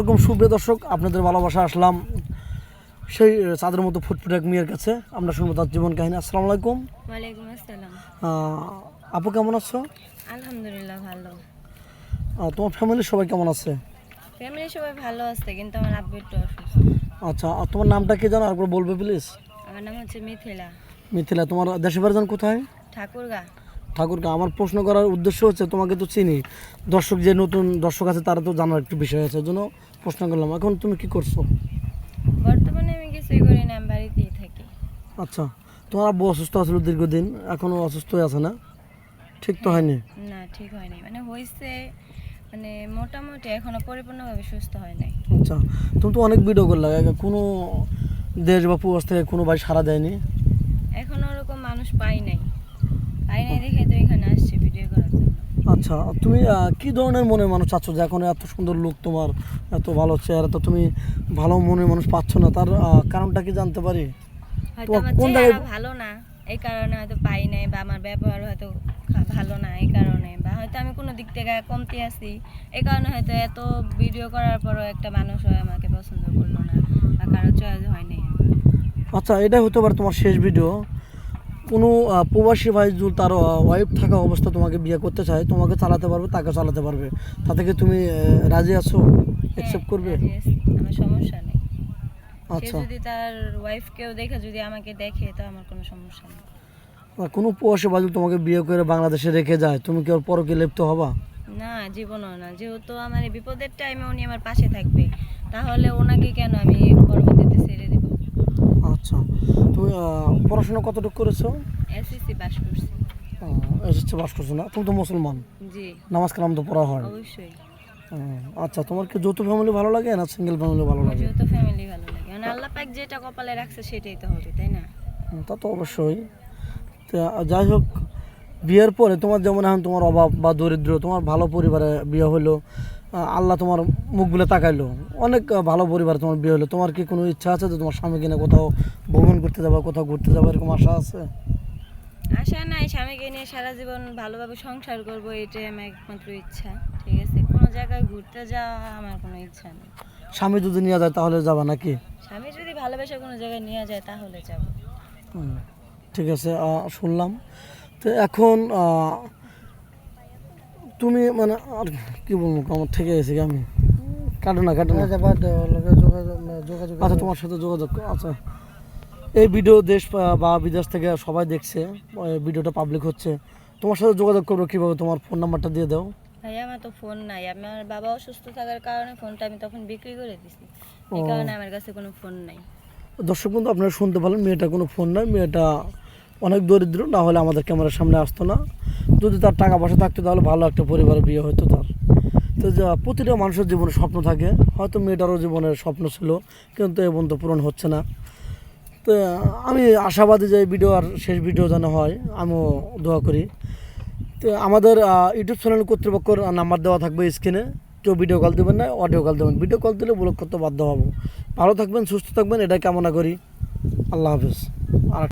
এরকম সুপ্রিয় দর্শক, আপনাদের ভালোবাসা আসলাম সেই চাঁদের মতো ফুটফুটে এক মেয়ের কাছে। আমরা শুনবো তার জীবন কাহিনী। আসসালামু আলাইকুম। ওয়ালাইকুম আসসালাম। আপু কেমন আছো? আলহামদুলিল্লাহ ভালো। তোমার ফ্যামিলির সবাই কেমন আছে? ফ্যামিলি সবাই ভালো আছে, কিন্তু আমার আব্বু একটু অসুস্থ। আচ্ছা, আর তোমার নামটা কি জানো? একবার বলবে প্লিজ। আমার নাম হচ্ছে মিথিলা। মিথিলা। তোমার দেশের বাড়ি কোথায়? ঠাকুরগা। ঠাকুরগাঁও। আমার প্রশ্ন করার উদ্দেশ্য হচ্ছে, তোমাকে তো চিনি, দর্শক যে নতুন দর্শক আছে তারা তো জানার একটু বিষয় আছে, জন্য প্রশ্ন করলাম। এখন তুমি কি করছো? বর্তমানে আমি কিছুই করি না, আমি বাড়িতেই থাকি। আচ্ছা, তোমার আব্বু অসুস্থ আছিল দীর্ঘদিন, এখনও অসুস্থ হয়ে আছে না? ঠিক তো হয়নি? না, ঠিক হয়নি, মানে হয়েছে, মানে মোটামুটি এখনো পরিপূর্ণভাবে সুস্থ হয় নাই। আচ্ছা, তুমি তো অনেক ভিডিও করলে, কোনো দেশ বা প্রবাস থেকে কোনো ভাই সাড়া দেয়নি? এখনো ওরকম মানুষ পাই নাই দেখে তো এখানে আসছি ভিডিও করার জন্য। আচ্ছা, তুমি কি ধরনের মনের মানুষ চাচ্ছ যে এখন এত সুন্দর লোক, তোমার এত ভালো চেহারা, তো তুমি ভালো মনের মানুষ পাচ্ছ না, তার কারণটা কি জানতে পারি? হয়তো আমার চেহারা ভালো না, এই কারণে হয়তো পাই নাই, বা আমার ব্যবহার হয়তো ভালো না এই কারণে, বা হয়তো আমি কোনো দিক থেকে কমতি আছি এই কারণে হয়তো এত ভিডিও করার পরও একটা মানুষ হয় আমাকে পছন্দ করলো না, বা কারো চয়েস হয় নাই। আচ্ছা, এটাই হতে পারে তোমার শেষ ভিডিও। কোনো প্রবাসী ভাই যদি তার ওয়াইফ থাকা অবস্থা তোমাকে বিয়ে করতে চায়, তোমাকে চালাতে পারবে, তাকে চালাতে পারবে, তাতে কি তুমি রাজি আছো? অ্যাকসেপ্ট করবে? রাজি আছি, আমার সমস্যা নেই। সে আচ্ছা, যদি তার ওয়াইফকেও দেখে, যদি আমাকে দেখে, তো আমার কোনো সমস্যা নেই। কোনো প্রবাসী ভাই যদি তোমাকে বিয়ে করে বাংলাদেশে রেখে যায়, তুমি কি ওর পরকে লিপ্ত হবা? না, জীবনও না। যেহেতু আমার এই বিপদের টাইমে উনি আমার পাশে থাকবে, তাহলে ওনাকে কেন আমি পরবর্তীতে ছেড়ে দিব। আচ্ছা, তুমি পড়াশোনা কতটুকু করেছো? এসএসসি পাস করছি। এসেছে, বাস করছো না? তুমি তো মুসলমান, জি, নামাজ কালাম তো পড়া হয়। অবশ্যই। আচ্ছা, তোমার কি যৌথ ফ্যামিলি ভালো লাগে না সিঙ্গেল ফ্যামিলি ভালো আমার লাগে? যেহেতু ফ্যামিলি ভালো লাগে, মানে আল্লাহ পাক যেটা কপালে রাখছে সেটাই তো হবে, তাই না? তা তো অবশ্যই। তা যাই হোক, বিয়ের পরে তোমার যেমন এখন তোমার অভাব বা দরিদ্র, তোমার ভালো পরিবারে বিয়ে হলো, আল্লাহ তোমার মুখগুলো তাকাইলো, অনেক ভালো পরিবারে তোমার বিয়ে হলো, তোমার কি কোনো ইচ্ছা আছে যে তোমার স্বামী কিনা কোথাও ভ্রমণ করতে যাবো, কোথাও ঘুরতে যাবো, এরকম আশা আছে? আশা নাই, স্বামীকে নিয়ে সারা জীবন ভালোভাবে সংসার করব, এটাই আমার একমাত্র ইচ্ছা। ঠিক আছে, কোনো জায়গায় ঘুরতে যাওয়া আমার কোনো ইচ্ছা নেই। স্বামী যদি নিয়ে যায় তাহলে যাবা নাকি? স্বামী যদি ভালোবেসে কোনো জায়গায় নিয়ে যায় তাহলে যাব। হুম, ঠিক আছে, শুনলাম। তো এখন তুমি মানে আর কি বলবো, আমার থেকে এসে আমি কাটো না। আচ্ছা, তোমার সাথে যোগাযোগ। আচ্ছা, এই ভিডিও দেশ বা বিদেশ থেকে সবাই দেখছে, এই ভিডিওটা পাবলিক হচ্ছে, তোমার সাথে যোগাযোগ করবো কীভাবে? তোমার ফোন নাম্বারটা দিয়ে দাও। ভাই, আমার তো ফোন নাই, আমার বাবা অসুস্থ থাকার কারণে ফোনটা আমি তখন বিক্রি করে দিছি, এই ও, কারণে আমার কাছে কোনো ফোন নাই। দর্শক বন্ধু, আপনারা শুনতে পারলেন, মেয়েটা কোনো ফোন নাই, মেয়েটা অনেক দরিদ্র, না হলে আমাদের ক্যামেরার সামনে আসতো না। যদি তার টাকা পয়সা থাকতো তাহলে ভালো একটা পরিবারের বিয়ে হতো তার। তো যে প্রতিটা মানুষের জীবনে স্বপ্ন থাকে, হয়তো মেয়েটারও জীবনের স্বপ্ন ছিল, কিন্তু এ পর্যন্ত পূরণ হচ্ছে না। তো আমি আশাবাদী যে এই ভিডিও আর শেষ ভিডিও যেন হয়, আমিও দোয়া করি। তো আমাদের ইউটিউব চ্যানেল কর্তৃপক্ষের নাম্বার দেওয়া থাকবে স্ক্রিনে। কেউ ভিডিও কল দেবেন না, অডিও কল দেবেন। ভিডিও কল দিলে ব্লক করতে বাধ্য হবো। ভালো থাকবেন, সুস্থ থাকবেন, এটাই কামনা করি। আল্লাহ হাফিজ। আর